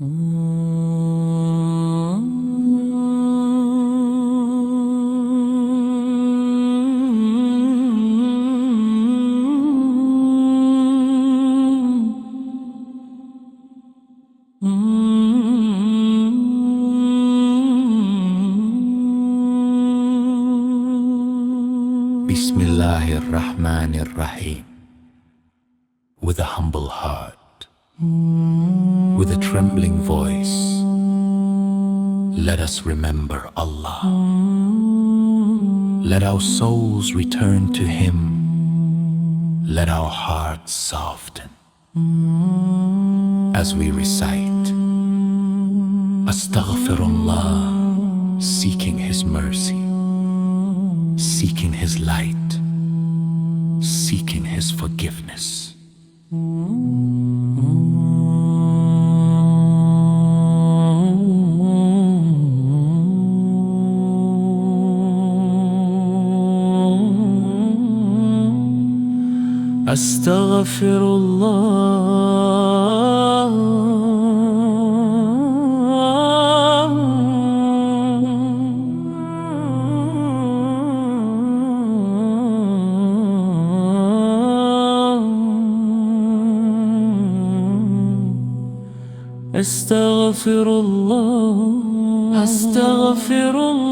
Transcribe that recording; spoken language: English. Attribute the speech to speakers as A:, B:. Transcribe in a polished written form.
A: Bismillahir-Rahmanir-Rahim. With a humble heart, with a trembling voice, let us remember Allah. Let our souls return to Him. Let our hearts soften as we recite Astaghfirullah, seeking His mercy, seeking His light, seeking His forgiveness. Astaghfirullah, Astaghfirullah.